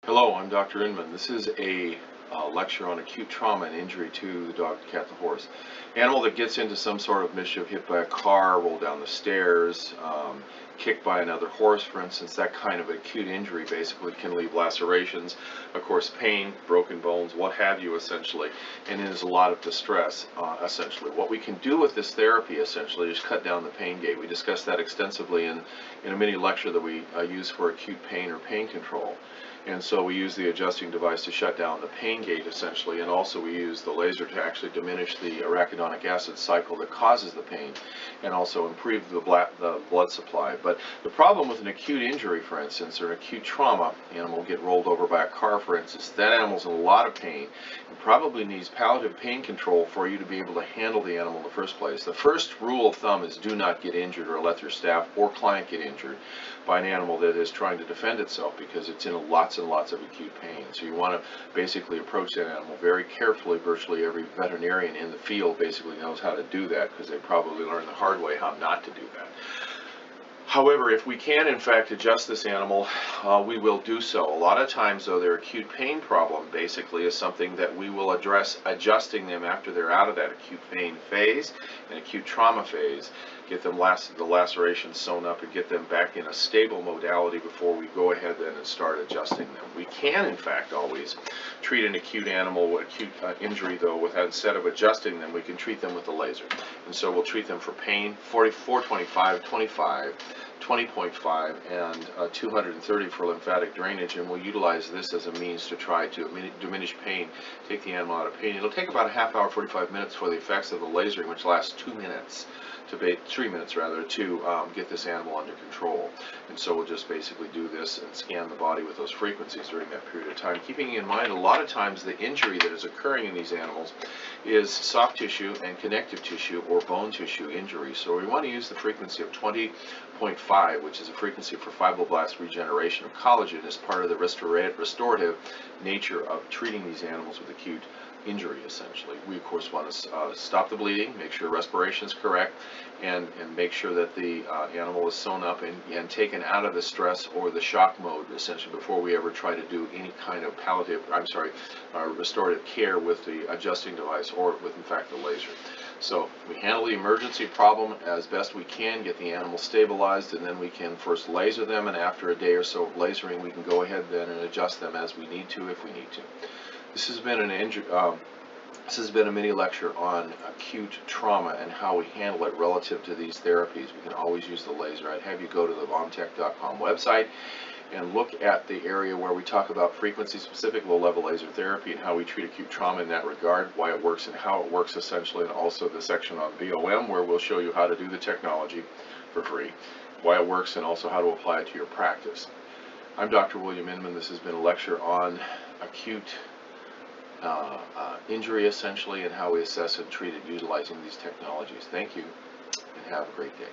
Hello, I'm Dr. Inman. This is a lecture on acute trauma and injury to the dog, the cat, the horse. Animal that gets into some sort of mischief, hit by a car, rolled down the stairs, kicked by another horse, for instance, that kind of acute injury basically can leave lacerations, of course, pain, broken bones, what have you, essentially, and it is a lot of distress, essentially. What we can do with this therapy, essentially, is cut down the pain gate. We discussed that extensively in a mini lecture that we use for acute pain or pain control. And so we use the adjusting device to shut down the pain gate, essentially, and also we use the laser to actually diminish the arachidonic acid cycle that causes the pain and also improve the blood supply. But the problem with an acute injury, for instance, or an acute trauma, animal will get rolled over by a car, for instance, that animal's in a lot of pain and probably needs palliative pain control for you to be able to handle the animal in the first place. The first rule of thumb is do not get injured or let your staff or client get injured by an animal that is trying to defend itself, because it's in lots and lots of acute pain. So you want to basically approach that animal very carefully. Virtually every veterinarian in the field basically knows how to do that, because they probably learned the hard way how not to do that. However, if we can in fact adjust this animal, we will do so. A lot of times, though, their acute pain problem basically is something that we will address adjusting them after they're out of that acute pain phase and acute trauma phase, get them the lacerations sewn up and get them back in a stable modality before we go ahead then and start adjusting them. We can in fact always treat an acute animal, acute injury, though, without, instead of adjusting them, we can treat them with the laser. And so we'll treat them for pain, 44, 25, 25, 20.5, and 230 for lymphatic drainage, and we'll utilize this as a means to try to diminish pain, take the animal out of pain. It'll take about a half hour, 45 minutes for the effects of the lasering, which lasts 2 minutes, to 3 minutes rather, to get this animal under control. And so we'll just basically do this and scan the body with those frequencies during that period of time, keeping in mind a lot of times the injury that is occurring in these animals is soft tissue and connective tissue or bone tissue injury. So we want to use the frequency of 20.5, which is a frequency for fibroblast regeneration of collagen, as part of the restorative nature of treating these animals with acute injury, essentially. We, of course, want to stop the bleeding, make sure respiration is correct, and make sure that the animal is sewn up and taken out of the stress or the shock mode, essentially, before we ever try to do any kind of restorative care with the adjusting device or with, in fact, the laser. So we handle the emergency problem as best we can, get the animal stabilized, and then we can first laser them, and after a day or so of lasering, we can go ahead then and adjust them as we need to, if we need to. This has been a mini lecture on acute trauma and how we handle it relative to these therapies. We can always use the laser. I'd have you go to the VomTech.com website and look at the area where we talk about frequency-specific low-level laser therapy and how we treat acute trauma in that regard, why it works and how it works, essentially, and also the section on VOM, where we'll show you how to do the technology for free, why it works, and also how to apply it to your practice. I'm Dr. William Inman. This has been a lecture on acute injury, essentially, and how we assess and treat it utilizing these technologies. Thank you, and have a great day.